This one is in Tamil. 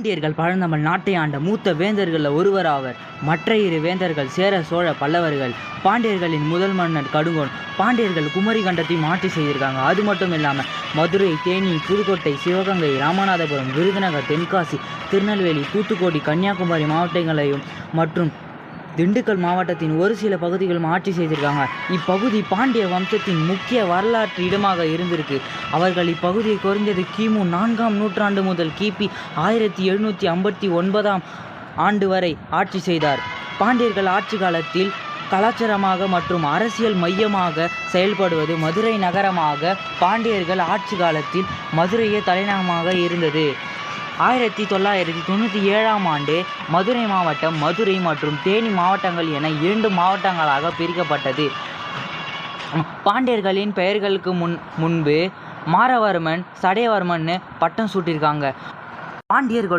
பாண்டியர்கள் பழந்தமிழ் நாட்டை ஆண்ட மூத்த வேந்தர்களில் ஒருவர் ஆவர். மற்ற இரு வேந்தர்கள் சேர சோழ பல்லவர்கள். பாண்டியர்களின் முதல் மன்னர் கடுங்கோன். பாண்டியர்கள் குமரி கண்டத்தையும் ஆட்சி செய்திருக்காங்க. அது மட்டும் இல்லாமல் மதுரை, தேனி, புதுக்கோட்டை, சிவகங்கை, ராமநாதபுரம், விருதுநகர், தென்காசி, திருநெல்வேலி, தூத்துக்குடி, கன்னியாகுமரி மாவட்டங்களையும் மற்றும் திண்டுக்கல் மாவட்டத்தின் ஒரு சில பகுதிகளும் ஆட்சி செய்திருக்காங்க. இப்பகுதி பாண்டிய வம்சத்தின் முக்கிய வரலாற்று இடமாக இருந்திருக்கு. அவர்கள் இப்பகுதியை குறைந்தது கிமு 4ஆம் நூற்றாண்டு முதல் கிபி 1759ஆம் ஆண்டு வரை ஆட்சி செய்தார். பாண்டியர்கள் ஆட்சி காலத்தில் கலாச்சாரமாக மற்றும் அரசியல் மையமாக செயல்படுவது மதுரை நகரமாக. பாண்டியர்கள் ஆட்சி காலத்தில் மதுரையே தலைநகரமாக இருந்தது. 1997ஆம் ஆண்டு மதுரை மாவட்டம் மதுரை மற்றும் தேனி மாவட்டங்கள் என 2 மாவட்டங்களாக பிரிக்கப்பட்டது. பாண்டியர்களின் பெயர்களுக்கு முன்பு மாறவர்மன், சடையவர்மன் பட்டம் சூட்டியிருக்காங்க. பாண்டியர்கள்